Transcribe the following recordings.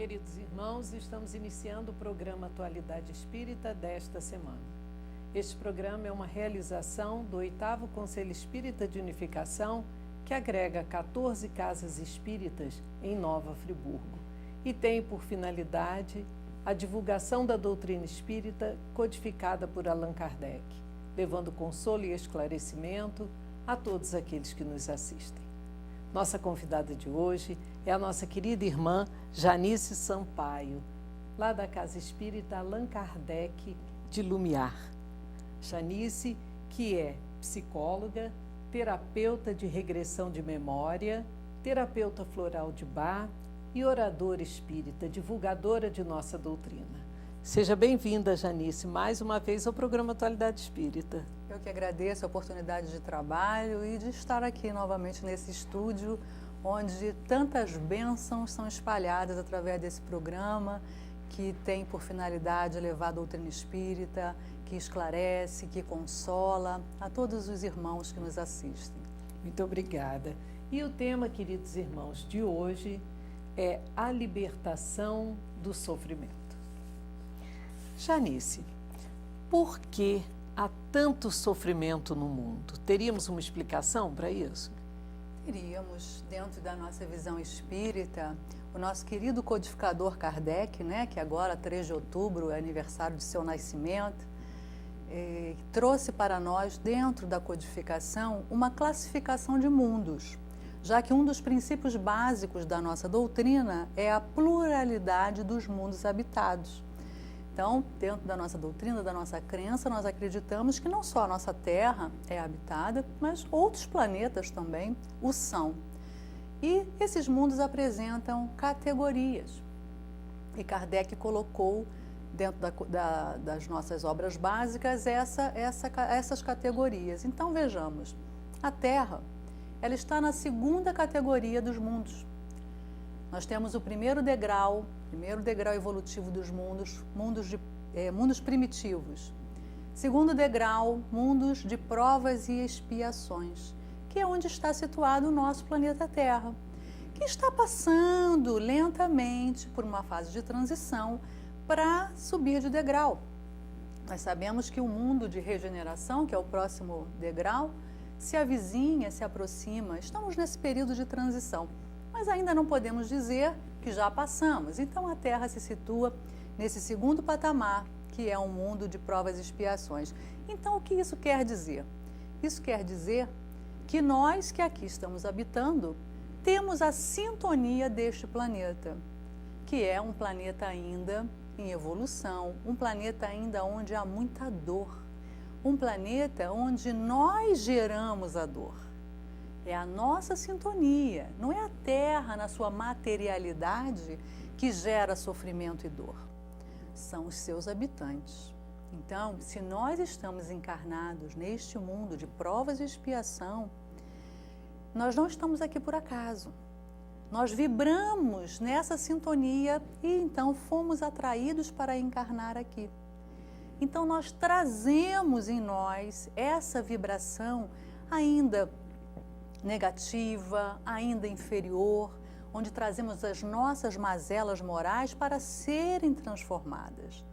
queridos irmãos, estamos iniciando o programa Atualidade Espírita desta semana. Este programa é uma realização do 8º Conselho Espírita de Unificação, que agrega 14 casas espíritas em Nova Friburgo e tem por finalidade a divulgação da doutrina espírita codificada por Allan Kardec, levando consolo e esclarecimento a todos aqueles que nos assistem. Nossa convidada de hoje é a nossa querida irmã Janice Sampaio, lá da Casa Espírita Allan Kardec de Lumiar. Janice, que é psicóloga, terapeuta de regressão de memória, terapeuta floral de Bach e oradora espírita, divulgadora de nossa doutrina. Seja bem-vinda, Janice, mais uma vez ao programa Atualidade Espírita. Eu que agradeço a oportunidade de trabalho e de estar aqui novamente nesse estúdio, onde tantas bênçãos são espalhadas através desse programa, que tem por finalidade levar a doutrina espírita, que esclarece, que consola a todos os irmãos que nos assistem. Muito obrigada. E o tema, queridos irmãos, de hoje é a libertação do sofrimento. Janice, por que há tanto sofrimento no mundo? Teríamos uma explicação para isso? Teríamos, dentro da nossa visão espírita, o nosso querido codificador Kardec, que agora, 3 de outubro, é aniversário de seu nascimento, trouxe para nós, dentro da codificação, uma classificação de mundos, já que um dos princípios básicos da nossa doutrina é a pluralidade dos mundos habitados. Então, dentro da nossa doutrina, da nossa crença, nós acreditamos que não só a nossa Terra é habitada, mas outros planetas também o são. E esses mundos apresentam categorias. E Kardec colocou dentro das nossas obras básicas essas categorias. Então, vejamos, a Terra, ela está na 2ª categoria dos mundos. Nós temos o primeiro degrau evolutivo dos mundos primitivos. Segundo degrau, mundos de provas e expiações, que é onde está situado o nosso planeta Terra, que está passando lentamente por uma fase de transição para subir de degrau. Nós sabemos que o mundo de regeneração, que é o próximo degrau, se avizinha, se aproxima. Estamos nesse período de transição, mas ainda não podemos dizer que já passamos. Então a Terra se situa nesse 2º patamar, que é um mundo de provas e expiações. Então o que isso quer dizer? Isso quer dizer que nós que aqui estamos habitando temos a sintonia deste planeta, que é um planeta ainda em evolução, um planeta ainda onde há muita dor, um planeta onde nós geramos a dor. É a nossa sintonia, não é a Terra na sua materialidade que gera sofrimento e dor. São os seus habitantes. Então, se nós estamos encarnados neste mundo de provas e expiação, nós não estamos aqui por acaso. Nós vibramos nessa sintonia e então fomos atraídos para encarnar aqui. Então, nós trazemos em nós essa vibração ainda negativa, ainda inferior, onde trazemos as nossas mazelas morais para serem transformadas.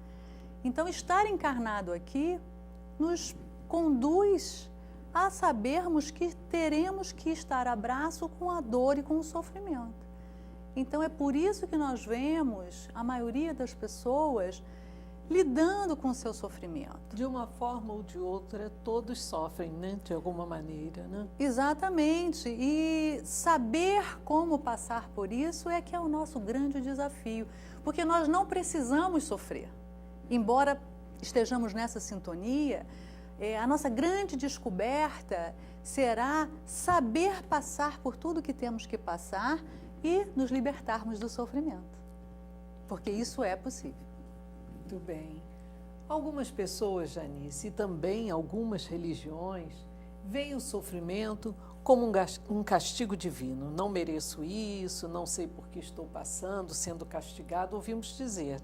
Então, estar encarnado aqui nos conduz a sabermos que teremos que estar a braço com a dor e com o sofrimento. Então, é por isso que nós vemos a maioria das pessoas lidando com o seu sofrimento. De uma forma ou de outra, todos sofrem, de alguma maneira, Exatamente. E saber como passar por isso é que é o nosso grande desafio, porque nós não precisamos sofrer. Embora estejamos nessa sintonia, a nossa grande descoberta será saber passar por tudo que temos que passar e nos libertarmos do sofrimento, porque isso é possível. Muito bem. Algumas pessoas, Janice, e também algumas religiões, veem o sofrimento como um castigo divino. Não mereço isso, não sei por que estou passando, sendo castigado, ouvimos dizer,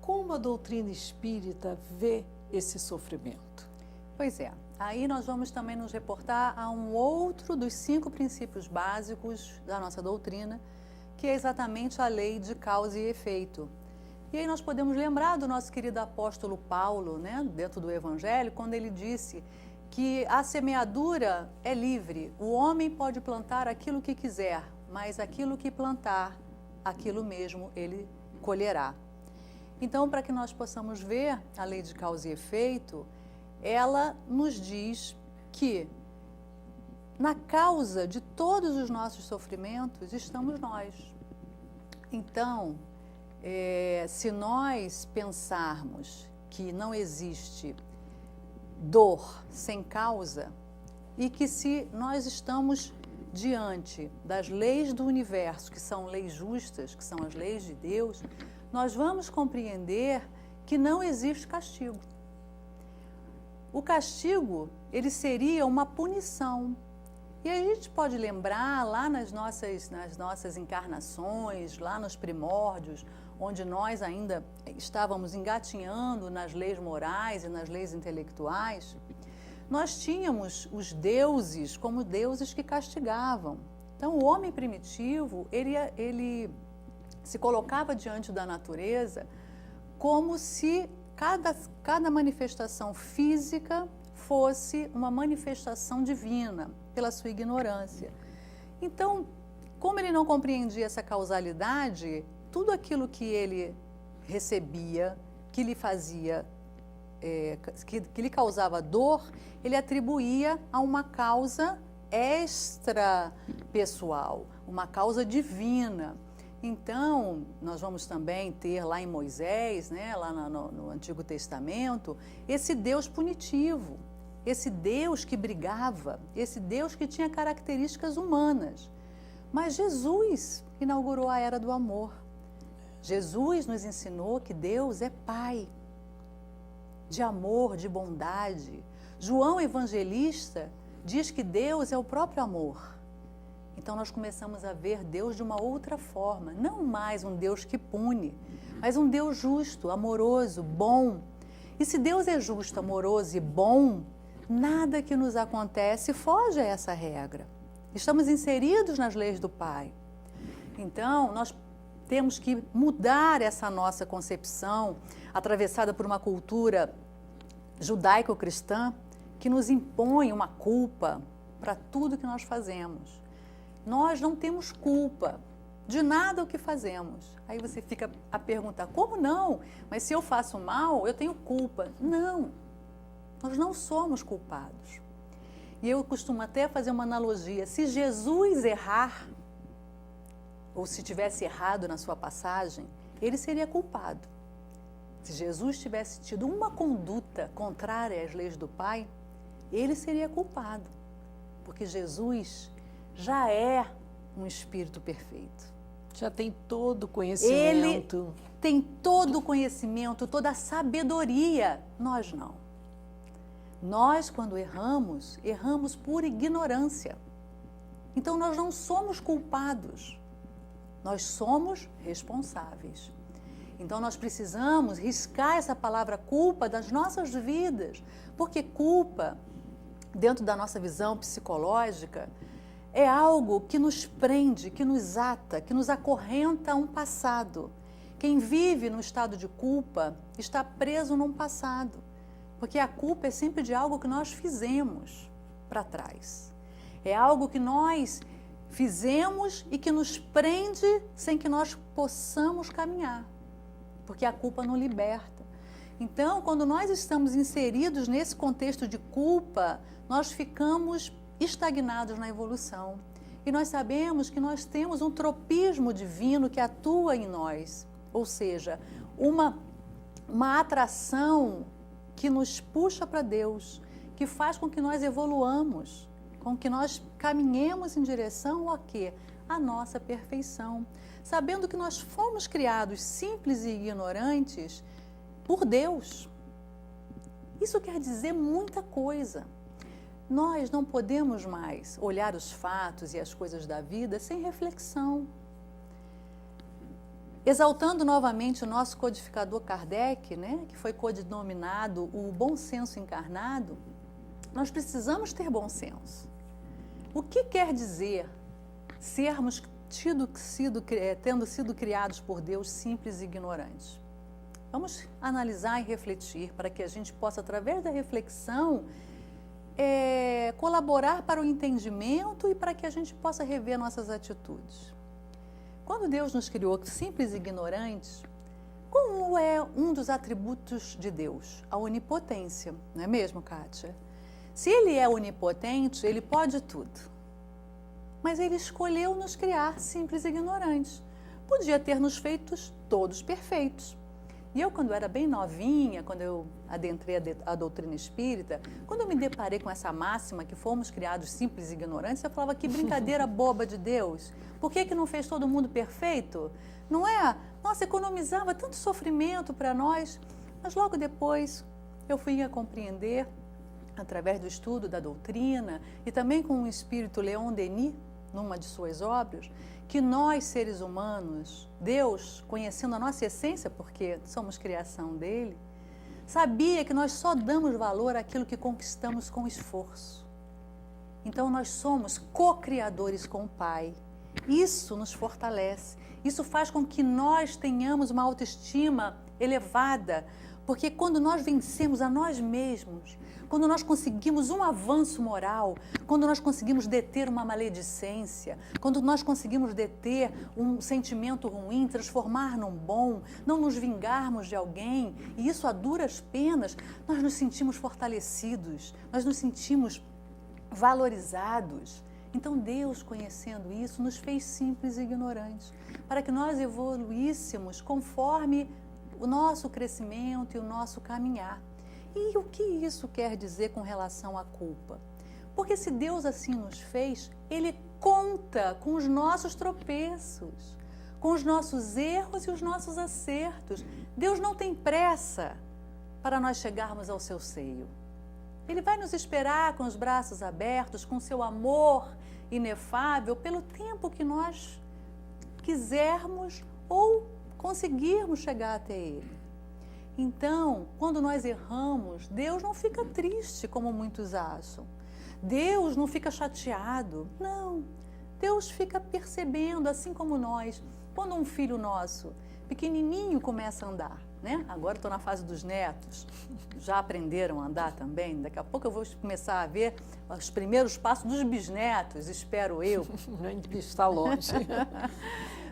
Como a doutrina espírita vê esse sofrimento? Pois é, aí nós vamos também nos reportar a um outro dos 5 princípios básicos da nossa doutrina, que é exatamente a lei de causa e efeito. E aí nós podemos lembrar do nosso querido apóstolo Paulo, né, dentro do Evangelho, quando ele disse que a semeadura é livre, o homem pode plantar aquilo que quiser, mas aquilo que plantar, aquilo mesmo ele colherá. Então, para que nós possamos ver a lei de causa e efeito, ela nos diz que na causa de todos os nossos sofrimentos estamos nós. Então, se nós pensarmos que não existe dor sem causa e que se nós estamos diante das leis do universo, que são leis justas, que são as leis de Deus, nós vamos compreender que não existe castigo. O castigo, ele seria uma punição. E a gente pode lembrar lá nas nossas encarnações, lá nos primórdios, onde nós ainda estávamos engatinhando nas leis morais e nas leis intelectuais, nós tínhamos os deuses como deuses que castigavam. Então, o homem primitivo, ele se colocava diante da natureza como se cada manifestação física fosse uma manifestação divina, pela sua ignorância. Então, como ele não compreendia essa causalidade, tudo aquilo que ele recebia, que lhe fazia, que lhe causava dor, ele atribuía a uma causa extra-pessoal, uma causa divina. Então, nós vamos também ter lá em Moisés, né, lá no Antigo Testamento, esse Deus punitivo, esse Deus que brigava, esse Deus que tinha características humanas. Mas Jesus inaugurou a era do amor. Jesus nos ensinou que Deus é Pai, de amor, de bondade. João Evangelista diz que Deus é o próprio amor. Então nós começamos a ver Deus de uma outra forma, não mais um Deus que pune, mas um Deus justo, amoroso, bom. E se Deus é justo, amoroso e bom, nada que nos acontece foge a essa regra. Estamos inseridos nas leis do Pai. Então, nós temos que mudar essa nossa concepção, atravessada por uma cultura judaico-cristã, que nos impõe uma culpa para tudo que nós fazemos. Nós não temos culpa de nada o que fazemos. Aí você fica a perguntar, como não? Mas se eu faço mal, eu tenho culpa. Não, nós não somos culpados. E eu costumo até fazer uma analogia. Se Jesus errar, ou se tivesse errado na sua passagem, ele seria culpado. Se Jesus tivesse tido uma conduta contrária às leis do Pai, ele seria culpado. Porque Jesus já é um espírito perfeito. Já tem todo o conhecimento. Ele tem todo o conhecimento, toda a sabedoria. Nós não. Nós, quando erramos, erramos por ignorância. Então, nós não somos culpados. Nós somos responsáveis. Então, nós precisamos riscar essa palavra culpa das nossas vidas. Porque culpa, dentro da nossa visão psicológica, é algo que nos prende, que nos ata, que nos acorrenta a um passado. Quem vive no estado de culpa está preso num passado. Porque a culpa é sempre de algo que nós fizemos para trás. É algo que nós fizemos e que nos prende sem que nós possamos caminhar. Porque a culpa não liberta. Então, quando nós estamos inseridos nesse contexto de culpa, nós ficamos estagnados na evolução. E nós sabemos que nós temos um tropismo divino que atua em nós. Ou seja, uma atração que nos puxa para Deus, que faz com que nós evoluamos, com que nós caminhemos em direção a quê? A nossa perfeição. Sabendo que nós fomos criados simples e ignorantes por Deus. Isso quer dizer muita coisa. Nós não podemos mais olhar os fatos e as coisas da vida sem reflexão. Exaltando novamente o nosso codificador Kardec, né, que foi codinominado o bom senso encarnado, nós precisamos ter bom senso. O que quer dizer tendo sido criados por Deus simples e ignorantes. Vamos analisar e refletir para que a gente possa, através da reflexão, colaborar para o entendimento e para que a gente possa rever nossas atitudes. Quando Deus nos criou simples e ignorantes, como é um dos atributos de Deus? A onipotência, não é mesmo, Kátia? Se Ele é onipotente, Ele pode tudo. Mas Ele escolheu nos criar simples e ignorantes. Podia ter nos feitos todos perfeitos. E eu, quando era bem novinha, quando eu adentrei a doutrina espírita, quando eu me deparei com essa máxima que fomos criados simples e ignorantes, eu falava, que brincadeira boba de Deus. Por que não fez todo mundo perfeito? Não é? Nossa, economizava tanto sofrimento para nós. Mas logo depois eu fui a compreender, através do estudo da doutrina e também com o espírito Leon Denis, numa de suas obras, que nós, seres humanos, Deus, conhecendo a nossa essência, porque somos criação dele, sabia que nós só damos valor àquilo que conquistamos com esforço. Então, nós somos co-criadores com o Pai. Isso nos fortalece. Isso faz com que nós tenhamos uma autoestima elevada, porque quando nós vencemos a nós mesmos, quando nós conseguimos um avanço moral, quando nós conseguimos deter uma maledicência, quando nós conseguimos deter um sentimento ruim, transformar num bom, não nos vingarmos de alguém, e isso a duras penas, nós nos sentimos fortalecidos, nós nos sentimos valorizados. Então Deus, conhecendo isso, nos fez simples e ignorantes, para que nós evoluíssemos conforme o nosso crescimento e o nosso caminhar. E o que isso quer dizer com relação à culpa? Porque se Deus assim nos fez, Ele conta com os nossos tropeços, com os nossos erros e os nossos acertos. Deus não tem pressa para nós chegarmos ao seu seio. Ele vai nos esperar com os braços abertos, com seu amor inefável, pelo tempo que nós quisermos ou conseguirmos chegar até Ele. Então, quando nós erramos, Deus não fica triste, como muitos acham. Deus não fica chateado. Não. Deus fica percebendo, assim como nós. Quando um filho nosso, pequenininho, começa a andar, né? Agora estou na fase dos netos, já aprenderam a andar também. Daqui a pouco eu vou começar a ver os primeiros passos dos bisnetos, espero eu. Ainda está longe.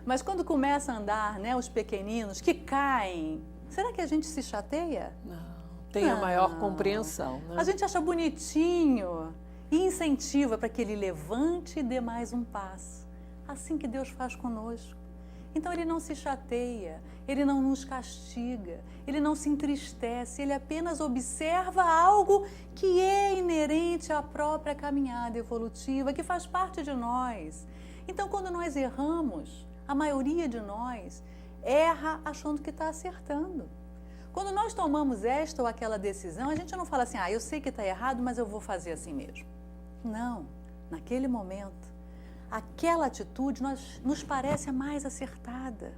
Mas quando começa a andar, né, os pequeninos que caem, será que a gente se chateia? Não, tem a maior compreensão. Né? A gente acha bonitinho e incentiva para que ele levante e dê mais um passo. Assim que Deus faz conosco. Então Ele não se chateia, Ele não nos castiga, Ele não se entristece, Ele apenas observa algo que é inerente à própria caminhada evolutiva, que faz parte de nós. Então, quando nós erramos, a maioria de nós erra achando que está acertando. Quando nós tomamos esta ou aquela decisão, a gente não fala assim, eu sei que está errado, mas eu vou fazer assim mesmo. Não, naquele momento, aquela atitude nos parece a mais acertada,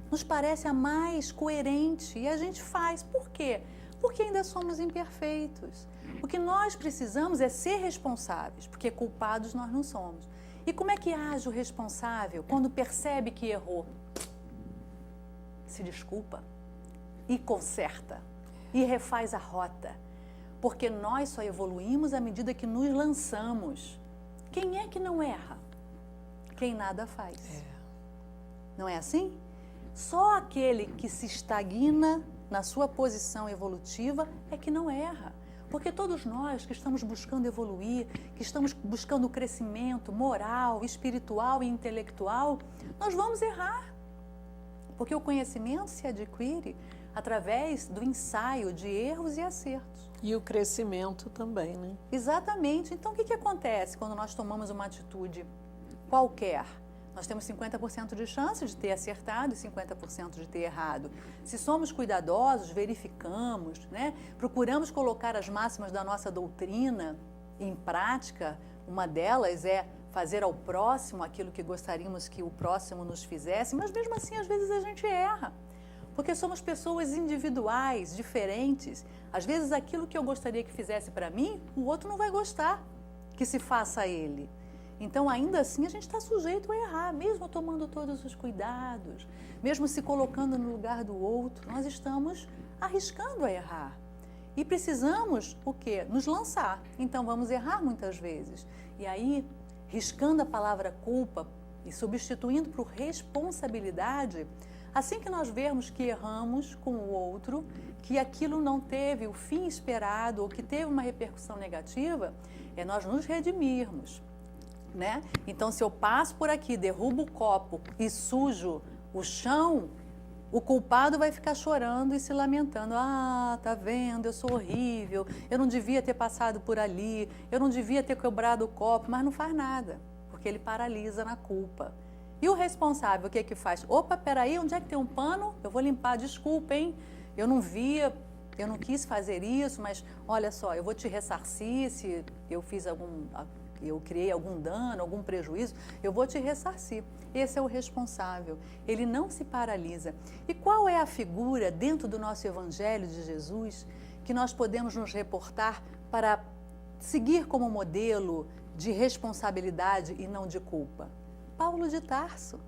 nos parece a mais coerente e a gente faz. Por quê? Porque ainda somos imperfeitos. O que nós precisamos é ser responsáveis, porque culpados nós não somos. E como é que age o responsável quando percebe que errou? Se desculpa e conserta e refaz a rota, porque nós só evoluímos à medida que nos lançamos. Quem é que não erra? Quem nada faz. Não é assim? Só aquele que se estagna na sua posição evolutiva é que não erra. Porque todos nós que estamos buscando evoluir, que estamos buscando o crescimento moral, espiritual e intelectual, nós vamos errar. Porque o conhecimento se adquire através do ensaio de erros e acertos. E o crescimento também, né? Exatamente. Então, o que acontece quando nós tomamos uma atitude qualquer? Nós temos 50% de chance de ter acertado e 50% de ter errado. Se somos cuidadosos, verificamos, né? Procuramos colocar as máximas da nossa doutrina em prática. Uma delas é fazer ao próximo aquilo que gostaríamos que o próximo nos fizesse, mas mesmo assim, às vezes, a gente erra. Porque somos pessoas individuais, diferentes. Às vezes, aquilo que eu gostaria que fizesse para mim, o outro não vai gostar que se faça a ele. Então, ainda assim, a gente está sujeito a errar, mesmo tomando todos os cuidados, mesmo se colocando no lugar do outro, nós estamos arriscando a errar. E precisamos, o quê? Nos lançar. Então, vamos errar muitas vezes. E aí, riscando a palavra culpa e substituindo por responsabilidade, assim que nós vermos que erramos com o outro, que aquilo não teve o fim esperado ou que teve uma repercussão negativa, é nós nos redimirmos, né? Então, se eu passo por aqui, derrubo o copo e sujo o chão, o culpado vai ficar chorando e se lamentando. Ah, tá vendo, eu sou horrível, eu não devia ter passado por ali, eu não devia ter quebrado o copo, mas não faz nada, porque ele paralisa na culpa. E o responsável, o que que faz? Opa, peraí, onde é que tem um pano? Eu vou limpar, desculpa, hein? Eu não via, eu não quis fazer isso, mas olha só, eu vou te ressarcir se eu criei algum dano, algum prejuízo, eu vou te ressarcir. Esse é o responsável, ele não se paralisa. E qual é a figura dentro do nosso Evangelho de Jesus que nós podemos nos reportar para seguir como modelo de responsabilidade e não de culpa? Paulo de Tarso.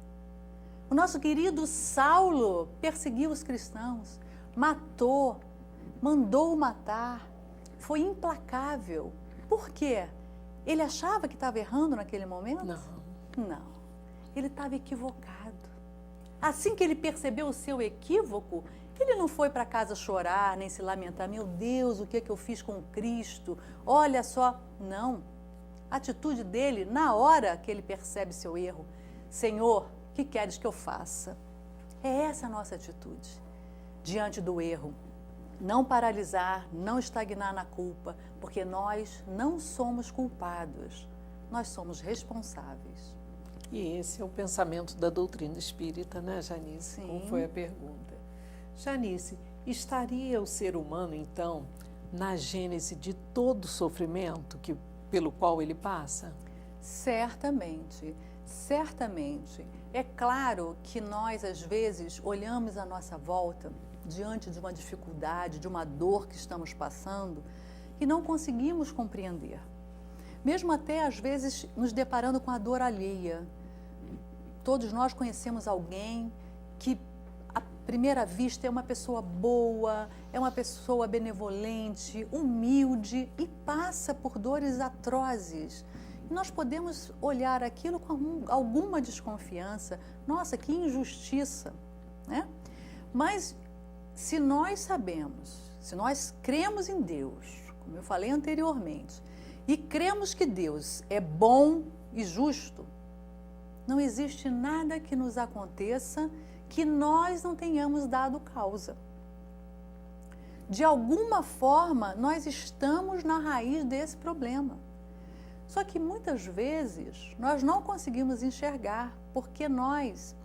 O nosso querido Saulo perseguiu os cristãos, matou, mandou matar, foi implacável. Por quê? Ele achava que estava errando naquele momento? Não. Ele estava equivocado. Assim que ele percebeu o seu equívoco, ele não foi para casa chorar, nem se lamentar. Meu Deus, o que é que eu fiz com Cristo? Olha só. Não. A atitude dele, na hora que ele percebe seu erro, Senhor, o que queres que eu faça? É essa a nossa atitude diante do erro. Não paralisar, não estagnar na culpa, porque nós não somos culpados, nós somos responsáveis. E esse é o pensamento da doutrina espírita, né, Janice? Sim. Como foi a pergunta? Janice, estaria o ser humano, então, na gênese de todo o sofrimento pelo qual ele passa? Certamente, certamente. É claro que nós, às vezes, olhamos à nossa volta diante de uma dificuldade, de uma dor que estamos passando e não conseguimos compreender. Mesmo até, às vezes, nos deparando com a dor alheia. Todos nós conhecemos alguém que, à primeira vista, é uma pessoa boa, é uma pessoa benevolente, humilde e passa por dores atrozes. E nós podemos olhar aquilo com alguma desconfiança. Nossa, que injustiça, né? Mas se nós sabemos, se nós cremos em Deus, como eu falei anteriormente, e cremos que Deus é bom e justo, não existe nada que nos aconteça que nós não tenhamos dado causa. De alguma forma, nós estamos na raiz desse problema. Só que muitas vezes nós não conseguimos enxergar, porque nós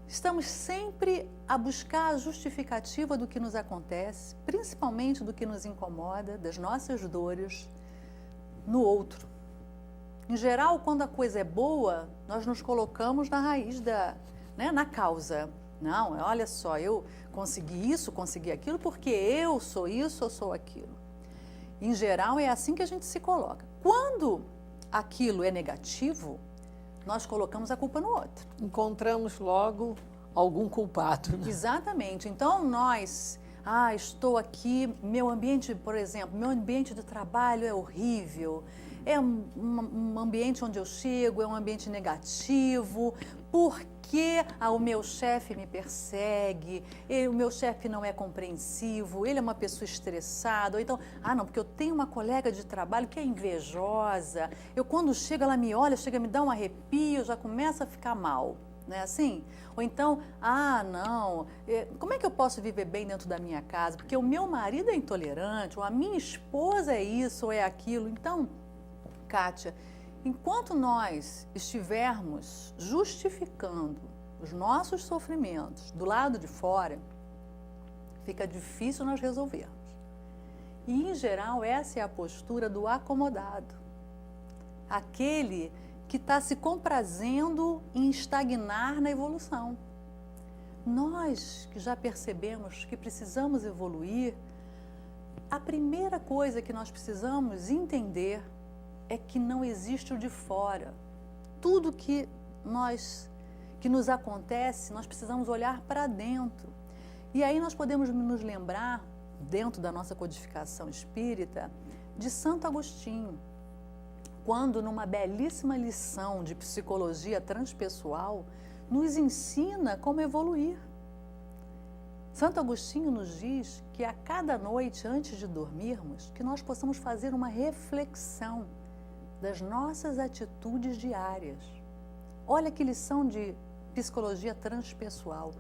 estamos sempre a buscar a justificativa do que nos acontece, principalmente do que nos incomoda, das nossas dores, no outro. Em geral, quando a coisa é boa, nós nos colocamos na raiz na causa. Não, olha só, eu consegui isso, consegui aquilo, porque eu sou isso, eu sou aquilo. Em geral, é assim que a gente se coloca. Quando aquilo é negativo, nós colocamos a culpa no outro. Encontramos logo algum culpado, né? Exatamente. Então, nós, estou aqui, meu ambiente, por exemplo, meu ambiente de trabalho é horrível, é um ambiente onde eu chego, é um ambiente negativo, porque o meu chefe me persegue, o meu chefe não é compreensivo, ele é uma pessoa estressada, ou então, não, porque eu tenho uma colega de trabalho que é invejosa, quando chega, ela me olha, chega a me dar um arrepio, já começa a ficar mal, não é assim? Ou então, não, como é que eu posso viver bem dentro da minha casa? Porque o meu marido é intolerante, ou a minha esposa é isso, ou é aquilo. Então, Kátia, enquanto nós estivermos justificando os nossos sofrimentos do lado de fora, fica difícil nós resolvermos. E, em geral, essa é a postura do acomodado. Aquele que está se comprazendo em estagnar na evolução. Nós que já percebemos que precisamos evoluir, a primeira coisa que nós precisamos entender é que não existe o de fora, tudo que nos acontece, nós precisamos olhar para dentro. E aí nós podemos nos lembrar, dentro da nossa codificação espírita, de Santo Agostinho, quando numa belíssima lição de psicologia transpessoal, nos ensina como evoluir. Santo Agostinho nos diz que a cada noite, antes de dormirmos, que nós possamos fazer uma reflexão das nossas atitudes diárias. Olha que lição de psicologia transpessoal,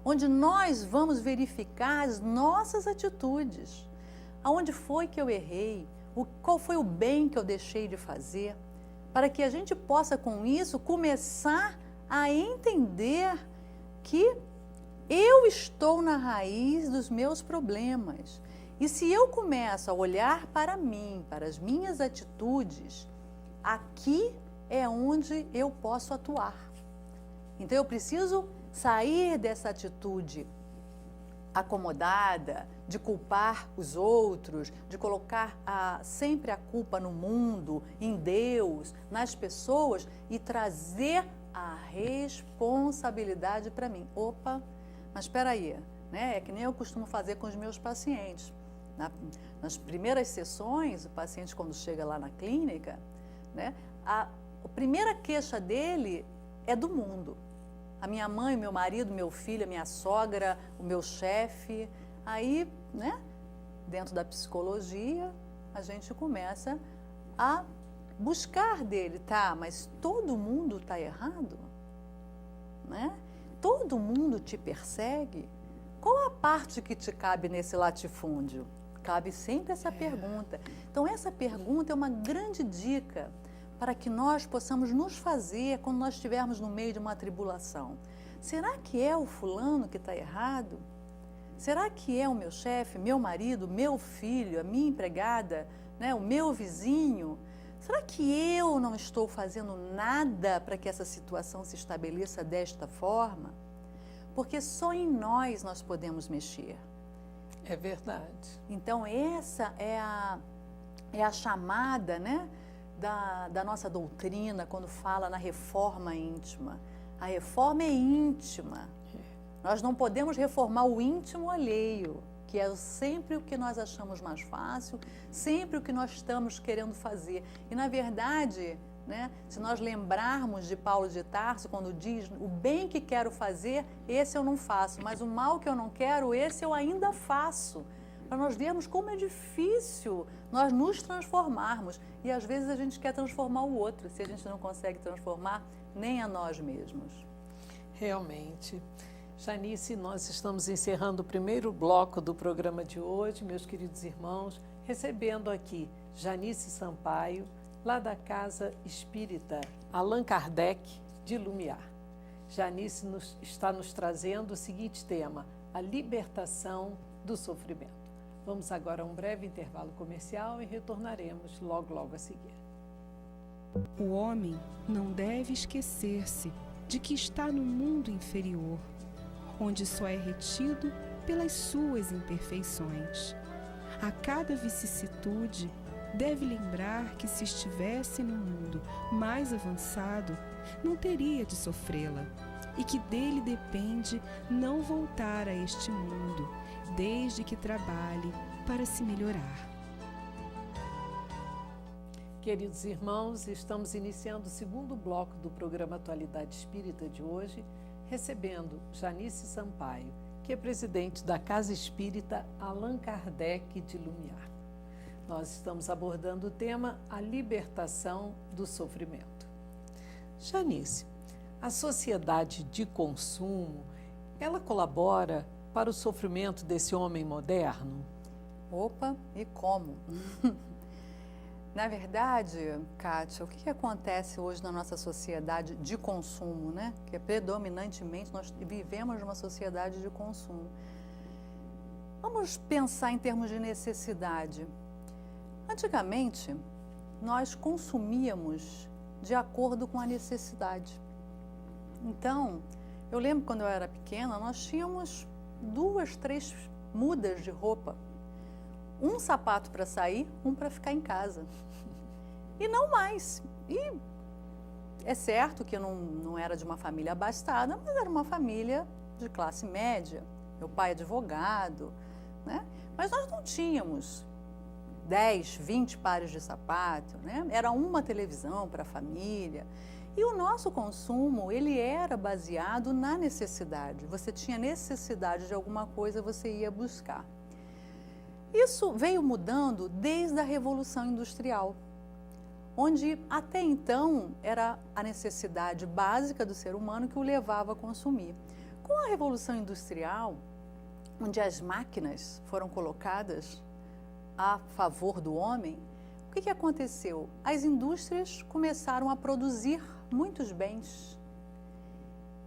onde nós vamos verificar as nossas atitudes. Aonde foi que eu errei? Qual foi o bem que eu deixei de fazer? Para que a gente possa, com isso, começar a entender que eu estou na raiz dos meus problemas. E se eu começo a olhar para mim, para as minhas atitudes, aqui é onde eu posso atuar. Então eu preciso sair dessa atitude acomodada, de culpar os outros, de colocar sempre a culpa no mundo, em Deus, nas pessoas e trazer a responsabilidade para mim. Opa, mas espera aí, né? É que nem eu costumo fazer com os meus pacientes. Nas primeiras sessões, o paciente quando chega lá na clínica, né, a primeira queixa dele é do mundo. A minha mãe, meu marido, meu filho, a minha sogra, o meu chefe. Aí, né, dentro da psicologia, a gente começa a buscar dele, tá, mas todo mundo está errado? Né? Todo mundo te persegue? Qual a parte que te cabe nesse latifúndio? Cabe sempre essa pergunta. Então, essa pergunta é uma grande dica para que nós possamos nos fazer quando nós estivermos no meio de uma tribulação. Será que é o fulano que está errado? Será que é o meu chefe, meu marido, meu filho, a minha empregada, né, o meu vizinho? Será que eu não estou fazendo nada para que essa situação se estabeleça desta forma? Porque só em nós podemos mexer. É verdade. Então, essa é a chamada, né, da nossa doutrina, quando fala na reforma íntima. A reforma é íntima. Nós não podemos reformar o íntimo alheio, que é sempre o que nós achamos mais fácil, sempre o que nós estamos querendo fazer. E, na verdade, né, se nós lembrarmos de Paulo de Tarso, quando diz o bem que quero fazer, esse eu não faço, mas o mal que eu não quero, esse eu ainda faço. Para nós vermos como é difícil nós nos transformarmos. E às vezes a gente quer transformar o outro, se a gente não consegue transformar nem a nós mesmos. Realmente. Janice, nós estamos encerrando o primeiro bloco do programa de hoje, meus queridos irmãos, recebendo aqui Janice Sampaio, lá da Casa Espírita Allan Kardec de Lumiar. Janice está nos trazendo o seguinte tema: a libertação do sofrimento. Vamos agora a um breve intervalo comercial e retornaremos logo a seguir. O homem não deve esquecer-se de que está no mundo inferior, onde só é retido pelas suas imperfeições. A cada vicissitude, deve lembrar que se estivesse no mundo mais avançado, não teria de sofrê-la, e que dele depende não voltar a este mundo, desde que trabalhe para se melhorar. Queridos irmãos, estamos iniciando o segundo bloco do programa Atualidade Espírita de hoje, recebendo Janice Sampaio, que é presidente da Casa Espírita Allan Kardec de Lumiar. Nós estamos abordando o tema a libertação do sofrimento. Janice, a sociedade de consumo, ela colabora para o sofrimento desse homem moderno? Opa, e como? Na verdade, Kátia, o que acontece hoje na nossa sociedade de consumo, né? Que é predominantemente, nós vivemos numa sociedade de consumo. Vamos pensar em termos de necessidade. Antigamente, nós consumíamos de acordo com a necessidade. Então, eu lembro quando eu era pequena, nós tínhamos 2, 3 mudas de roupa. Um sapato para sair, um para ficar em casa. E não mais. E É certo que eu não era de uma família abastada, mas era uma família de classe média. Meu pai é advogado, né? Mas nós não tínhamos 10, 20 pares de sapato, né? Era uma televisão para a família. E o nosso consumo, ele era baseado na necessidade. Você tinha necessidade de alguma coisa, você ia buscar. Isso veio mudando desde a Revolução Industrial, onde até então era a necessidade básica do ser humano que o levava a consumir. Com a Revolução Industrial, onde as máquinas foram colocadas a favor do homem, o que aconteceu? As indústrias começaram a produzir muitos bens.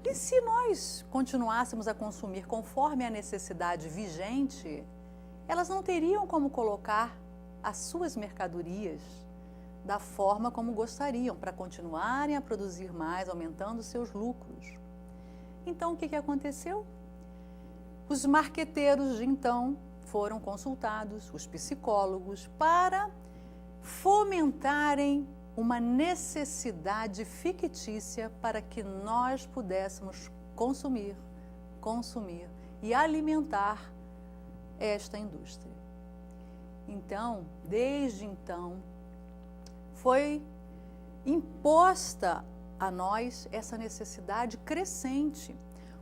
E se nós continuássemos a consumir conforme a necessidade vigente, elas não teriam como colocar as suas mercadorias da forma como gostariam, para continuarem a produzir mais, aumentando seus lucros. Então, o que aconteceu? Os marqueteiros, de então, foram consultados, os psicólogos, para fomentarem uma necessidade fictícia para que nós pudéssemos consumir e alimentar esta indústria. Então, desde então, foi imposta a nós essa necessidade crescente,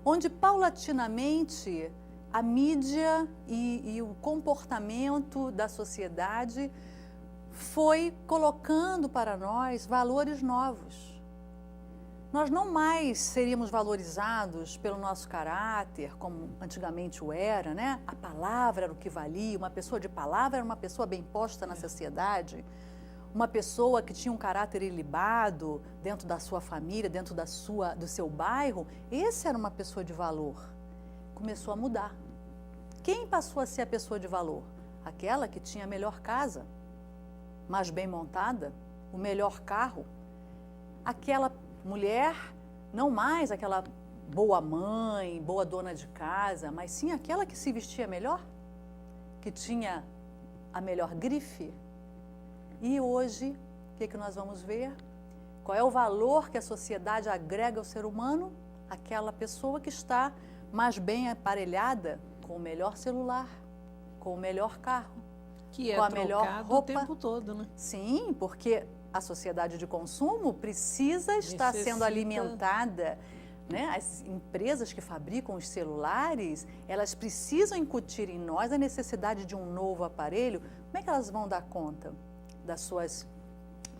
onde paulatinamente a mídia e o comportamento da sociedade foi colocando para nós valores novos. Nós não mais seríamos valorizados pelo nosso caráter, como antigamente o era, né? A palavra era o que valia, uma pessoa de palavra era uma pessoa bem posta na sociedade, uma pessoa que tinha um caráter ilibado dentro da sua família, dentro do seu bairro, esse era uma pessoa de valor. Começou a mudar. Quem passou a ser a pessoa de valor? Aquela que tinha a melhor casa, mais bem montada, o melhor carro, aquela mulher, não mais aquela boa mãe, boa dona de casa, mas sim aquela que se vestia melhor, que tinha a melhor grife. E hoje, o que nós vamos ver? Qual é o valor que a sociedade agrega ao ser humano? Aquela pessoa que está mais bem aparelhada, com o melhor celular, com o melhor carro, que é com a melhor roupa. O tempo todo, né? Sim, porque a sociedade de consumo precisa estar sendo alimentada, né? As empresas que fabricam os celulares, elas precisam incutir em nós a necessidade de um novo aparelho. Como é que elas vão dar conta das suas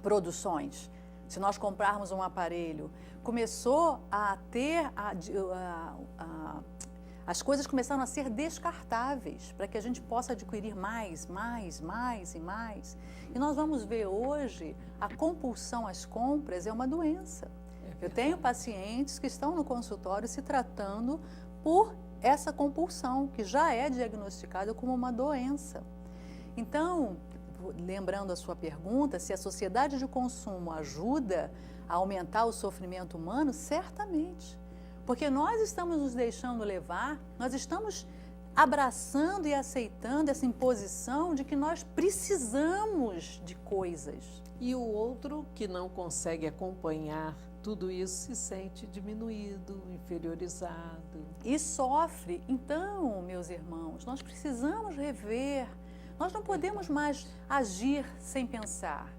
produções? Se nós comprarmos um aparelho, começou a ter as coisas começaram a ser descartáveis para que a gente possa adquirir mais e mais. E nós vamos ver hoje a compulsão às compras é uma doença. Eu tenho pacientes que estão no consultório se tratando por essa compulsão, que já é diagnosticada como uma doença. Então, lembrando a sua pergunta, se a sociedade de consumo ajuda a aumentar o sofrimento humano, certamente. Porque nós estamos nos deixando levar, nós estamos abraçando e aceitando essa imposição de que nós precisamos de coisas. E o outro que não consegue acompanhar tudo isso se sente diminuído, inferiorizado. E sofre. Então, meus irmãos, nós precisamos rever. Nós não podemos mais agir sem pensar.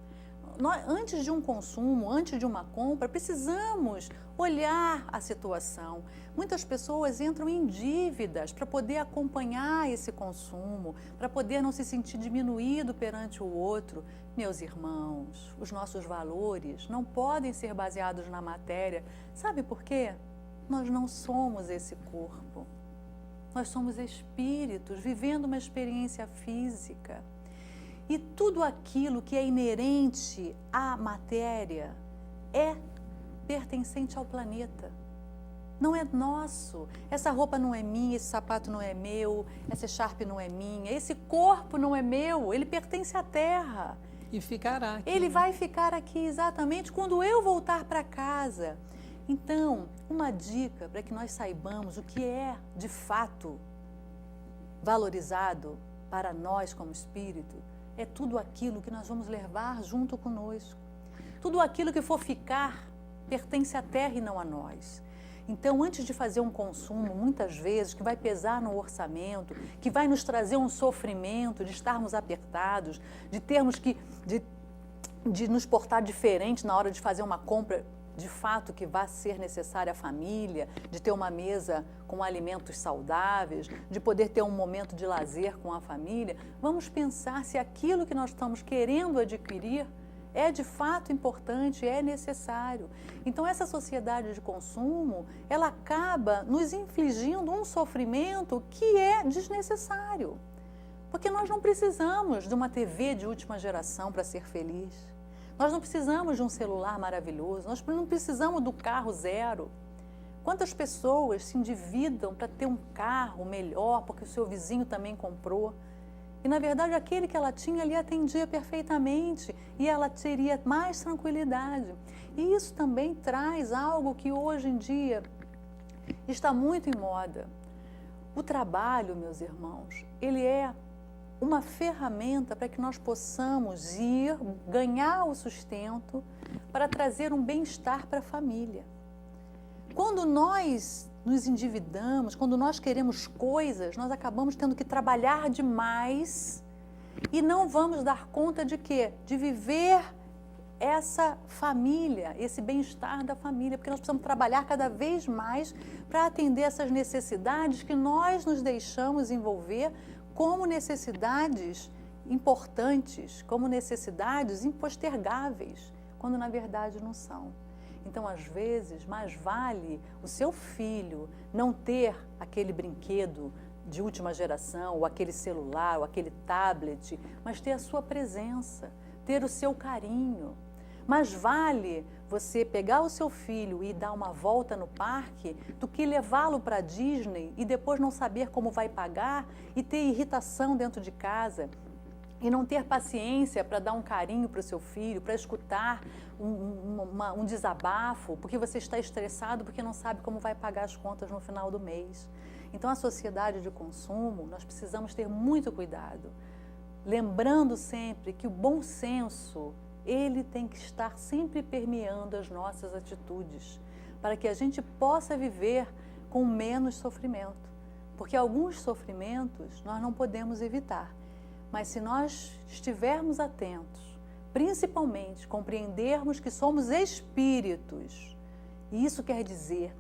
Antes de um consumo, antes de uma compra, precisamos olhar a situação. Muitas pessoas entram em dívidas para poder acompanhar esse consumo, para poder não se sentir diminuído perante o outro. Meus irmãos, os nossos valores não podem ser baseados na matéria. Sabe por quê? Nós não somos esse corpo. Nós somos espíritos vivendo uma experiência física. E tudo aquilo que é inerente à matéria é pertencente ao planeta. Não é nosso. Essa roupa não é minha, esse sapato não é meu, essa echarpe não é minha, esse corpo não é meu, ele pertence à Terra. E ficará aqui. Ele vai ficar aqui exatamente quando eu voltar para casa. Então, uma dica para que nós saibamos o que é, de fato, valorizado para nós como espírito, é tudo aquilo que nós vamos levar junto conosco. Tudo aquilo que for ficar pertence à terra e não a nós. Então, antes de fazer um consumo, muitas vezes, que vai pesar no orçamento, que vai nos trazer um sofrimento, de estarmos apertados, de termos que de nos portar diferente na hora de fazer uma compra, de fato, que vai ser necessária à família, de ter uma mesa com alimentos saudáveis, de poder ter um momento de lazer com a família, vamos pensar se aquilo que nós estamos querendo adquirir é de fato importante, é necessário. Então, essa sociedade de consumo, ela acaba nos infligindo um sofrimento que é desnecessário. Porque nós não precisamos de uma TV de última geração para ser feliz. Nós não precisamos de um celular maravilhoso, nós não precisamos do carro zero. Quantas pessoas se endividam para ter um carro melhor, porque o seu vizinho também comprou? E, na verdade, aquele que ela tinha ali atendia perfeitamente e ela teria mais tranquilidade. E isso também traz algo que hoje em dia está muito em moda. O trabalho, meus irmãos, ele é uma ferramenta para que nós possamos ir, ganhar o sustento para trazer um bem-estar para a família. Quando nós nos endividamos, quando nós queremos coisas, nós acabamos tendo que trabalhar demais e não vamos dar conta de quê? De viver essa família, esse bem-estar da família, porque nós precisamos trabalhar cada vez mais para atender essas necessidades que nós nos deixamos envolver como necessidades importantes, como necessidades impostergáveis, quando na verdade não são. Então, às vezes, mais vale o seu filho não ter aquele brinquedo de última geração, ou aquele celular, ou aquele tablet, mas ter a sua presença, ter o seu carinho. Mais vale você pegar o seu filho e dar uma volta no parque do que levá-lo para a Disney e depois não saber como vai pagar e ter irritação dentro de casa e não ter paciência para dar um carinho para o seu filho, para escutar um desabafo, porque você está estressado porque não sabe como vai pagar as contas no final do mês. Então, a sociedade de consumo, nós precisamos ter muito cuidado, lembrando sempre que o bom senso, ele tem que estar sempre permeando as nossas atitudes, para que a gente possa viver com menos sofrimento. Porque alguns sofrimentos nós não podemos evitar, mas se nós estivermos atentos, principalmente compreendermos que somos espíritos, e isso quer dizer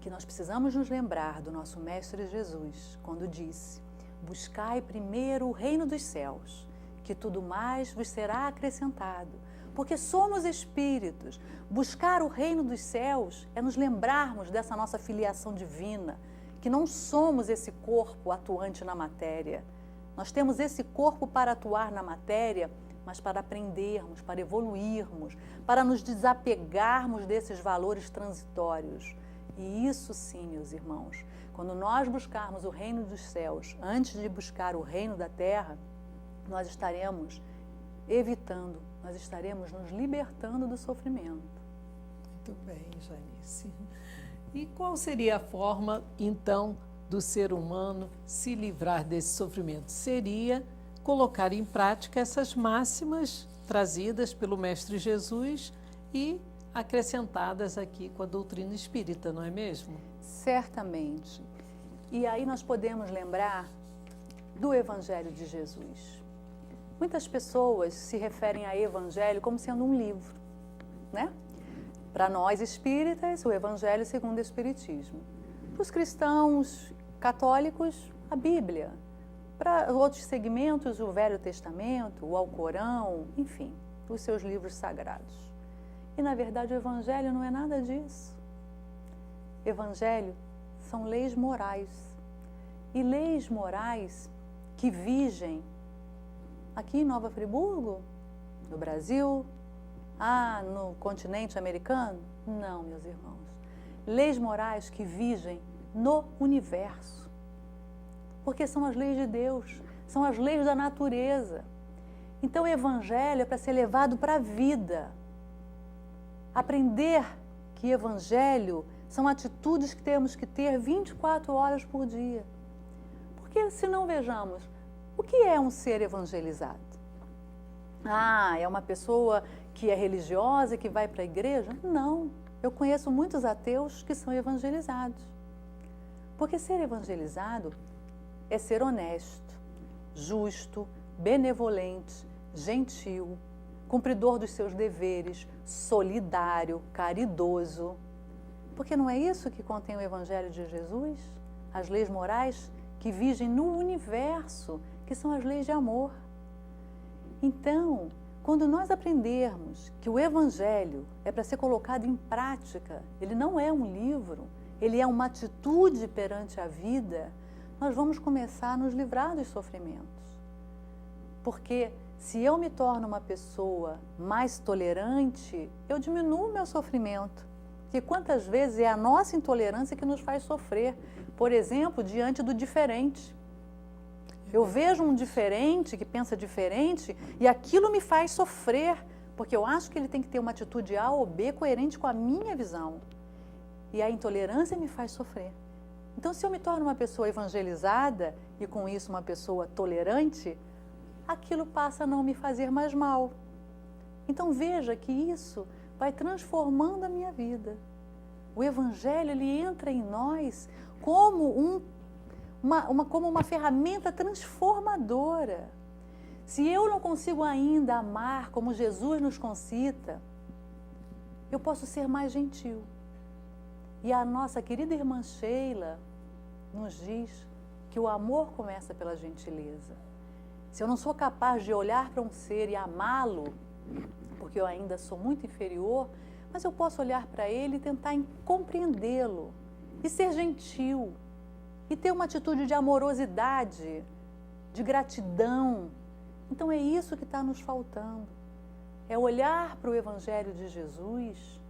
que nós precisamos nos lembrar do nosso Mestre Jesus, quando disse: buscai primeiro o reino dos céus, que tudo mais vos será acrescentado. Porque somos espíritos. Buscar o reino dos céus é nos lembrarmos dessa nossa filiação divina, que não somos esse corpo atuante na matéria. Nós temos esse corpo para atuar na matéria, mas para aprendermos, para evoluirmos, para nos desapegarmos desses valores transitórios. E isso sim, meus irmãos, quando nós buscarmos o reino dos céus, antes de buscar o reino da terra, nós estaremos evitando, nós estaremos nos libertando do sofrimento. Muito bem, Janice. E qual seria a forma, então, do ser humano se livrar desse sofrimento? Seria colocar em prática essas máximas trazidas pelo Mestre Jesus e acrescentadas aqui com a doutrina espírita, não é mesmo? Certamente. E aí nós podemos lembrar do Evangelho de Jesus. Muitas pessoas se referem a Evangelho como sendo um livro, né? Para nós espíritas, o Evangelho segundo o Espiritismo. Para os cristãos católicos, a Bíblia. Para outros segmentos, o Velho Testamento, o Alcorão, enfim, os seus livros sagrados. E, na verdade, o Evangelho não é nada disso. Evangelho são leis morais. E leis morais que vigem aqui em Nova Friburgo, no Brasil, no continente americano? Não, meus irmãos. Leis morais que vigem no universo. Porque são as leis de Deus, são as leis da natureza. Então, o Evangelho é para ser levado para a vida. Aprender que Evangelho são atitudes que temos que ter 24 horas por dia. Porque, se não vejamos, o que é um ser evangelizado? Ah, é uma pessoa que é religiosa e que vai para a igreja? Não, eu conheço muitos ateus que são evangelizados. Porque ser evangelizado é ser honesto, justo, benevolente, gentil, cumpridor dos seus deveres, solidário, caridoso. Porque não é isso que contém o Evangelho de Jesus? As leis morais que vigem no universo, que são as leis de amor. Então, quando nós aprendermos que o Evangelho é para ser colocado em prática, ele não é um livro, ele é uma atitude perante a vida, nós vamos começar a nos livrar dos sofrimentos. Porque se eu me torno uma pessoa mais tolerante, eu diminuo o meu sofrimento. Porque quantas vezes é a nossa intolerância que nos faz sofrer, por exemplo, diante do diferente. Eu vejo um diferente que pensa diferente e aquilo me faz sofrer, porque eu acho que ele tem que ter uma atitude A ou B coerente com a minha visão. E a intolerância me faz sofrer. Então, se eu me torno uma pessoa evangelizada e com isso uma pessoa tolerante, aquilo passa a não me fazer mais mal. Então, veja que isso vai transformando a minha vida. O Evangelho, ele entra em nós como uma ferramenta transformadora. Se eu não consigo ainda amar como Jesus nos concita, eu posso ser mais gentil. E a nossa querida irmã Sheila nos diz que o amor começa pela gentileza. Se eu não sou capaz de olhar para um ser e amá-lo, porque eu ainda sou muito inferior, mas eu posso olhar para ele e tentar compreendê-lo e ser gentil e ter uma atitude de amorosidade, de gratidão. Então é isso que está nos faltando. É olhar para o Evangelho de Jesus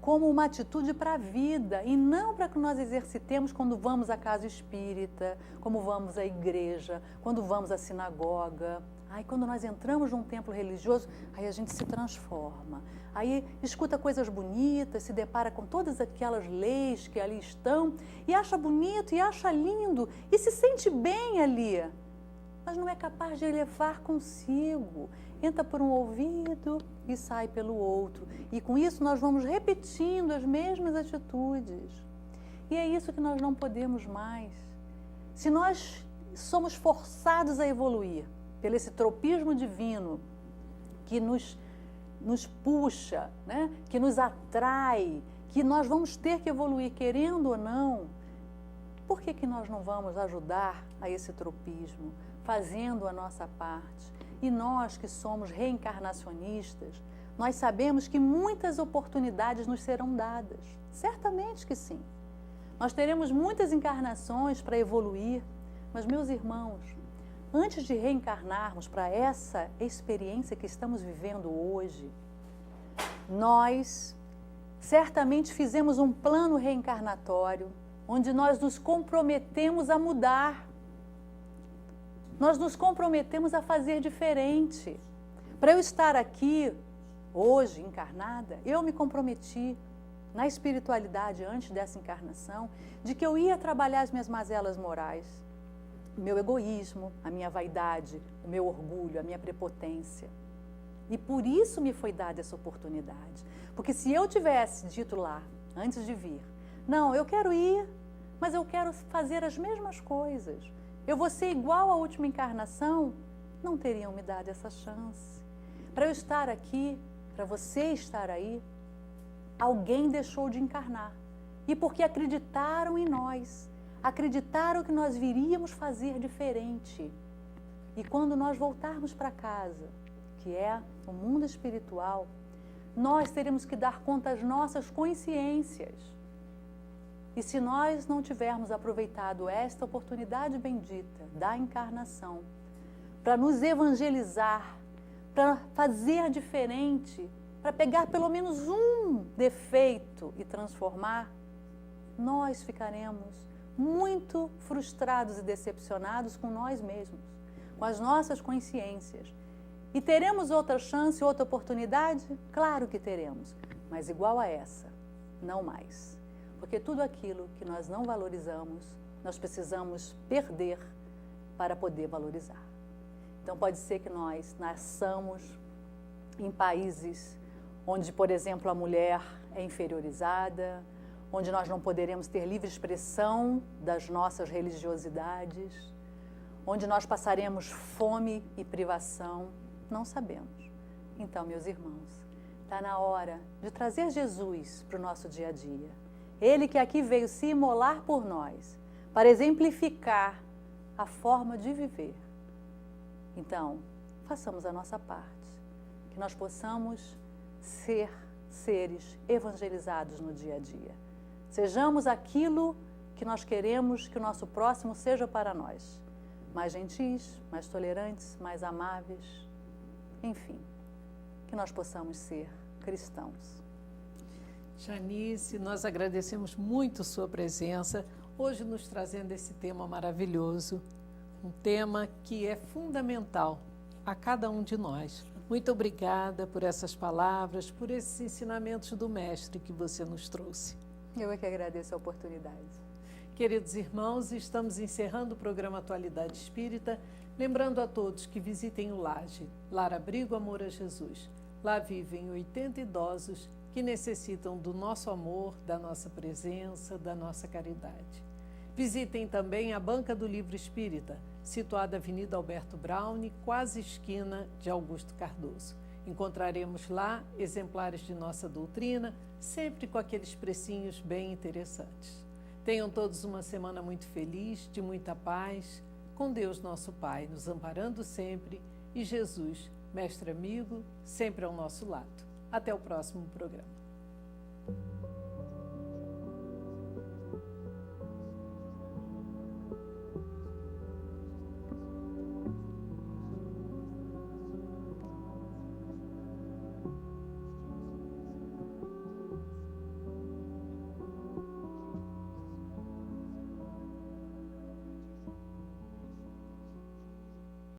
como uma atitude para a vida e não para que nós exercitemos quando vamos à casa espírita, como vamos à igreja, quando vamos à sinagoga. Aí quando nós entramos num templo religioso, aí a gente se transforma. Aí escuta coisas bonitas, se depara com todas aquelas leis que ali estão e acha bonito e acha lindo e se sente bem ali. Mas não é capaz de levar consigo. Entra por um ouvido e sai pelo outro. E com isso nós vamos repetindo as mesmas atitudes. E é isso que nós não podemos mais. Se nós somos forçados a evoluir pelo esse tropismo divino que nos puxa, né? Que nos atrai, que nós vamos ter que evoluir querendo ou não, por que nós não vamos ajudar a esse tropismo, fazendo a nossa parte? E nós que somos reencarnacionistas, nós sabemos que muitas oportunidades nos serão dadas. Certamente que sim. Nós teremos muitas encarnações para evoluir, mas, meus irmãos, antes de reencarnarmos para essa experiência que estamos vivendo hoje, nós certamente fizemos um plano reencarnatório, onde nós nos comprometemos a mudar. Nós nos comprometemos a fazer diferente. Para eu estar aqui, hoje, encarnada, eu me comprometi na espiritualidade, antes dessa encarnação, de que eu ia trabalhar as minhas mazelas morais, o meu egoísmo, a minha vaidade, o meu orgulho, a minha prepotência. E por isso me foi dada essa oportunidade. Porque se eu tivesse dito lá, antes de vir, não, eu quero ir, mas eu quero fazer as mesmas coisas, eu vou ser igual à última encarnação, não teriam me dado essa chance. Para eu estar aqui, para você estar aí, alguém deixou de encarnar. E porque acreditaram em nós, acreditaram que nós viríamos fazer diferente. E quando nós voltarmos para casa, que é o mundo espiritual, nós teremos que dar conta às nossas consciências. E se nós não tivermos aproveitado esta oportunidade bendita da encarnação para nos evangelizar, para fazer diferente, para pegar pelo menos um defeito e transformar, nós ficaremos muito frustrados e decepcionados com nós mesmos, com as nossas consciências. E teremos outra chance, outra oportunidade? Claro que teremos, mas igual a essa, não mais. Porque tudo aquilo que nós não valorizamos, nós precisamos perder para poder valorizar. Então pode ser que nós nasçamos em países onde, por exemplo, a mulher é inferiorizada, onde nós não poderemos ter livre expressão das nossas religiosidades, onde nós passaremos fome e privação, não sabemos. Então, meus irmãos, está na hora de trazer Jesus para o nosso dia a dia. Ele que aqui veio se imolar por nós, para exemplificar a forma de viver. Então, façamos a nossa parte, que nós possamos ser seres evangelizados no dia a dia. Sejamos aquilo que nós queremos que o nosso próximo seja para nós. Mais gentis, mais tolerantes, mais amáveis, enfim, que nós possamos ser cristãos. Janice, nós agradecemos muito sua presença, hoje nos trazendo esse tema maravilhoso, um tema que é fundamental a cada um de nós. Muito obrigada por essas palavras, por esses ensinamentos do Mestre que você nos trouxe. Eu é que agradeço a oportunidade. Queridos irmãos, estamos encerrando o programa Atualidade Espírita, lembrando a todos que visitem o Laje, Lar Abrigo Amor a Jesus. Lá vivem 80 idosos que necessitam do nosso amor, da nossa presença, da nossa caridade. Visitem também a Banca do Livro Espírita, situada na Avenida Alberto Braune, quase esquina de Augusto Cardoso. Encontraremos lá exemplares de nossa doutrina, sempre com aqueles precinhos bem interessantes. Tenham todos uma semana muito feliz, de muita paz, com Deus nosso Pai, nos amparando sempre, e Jesus, Mestre amigo, sempre ao nosso lado. Até o próximo programa.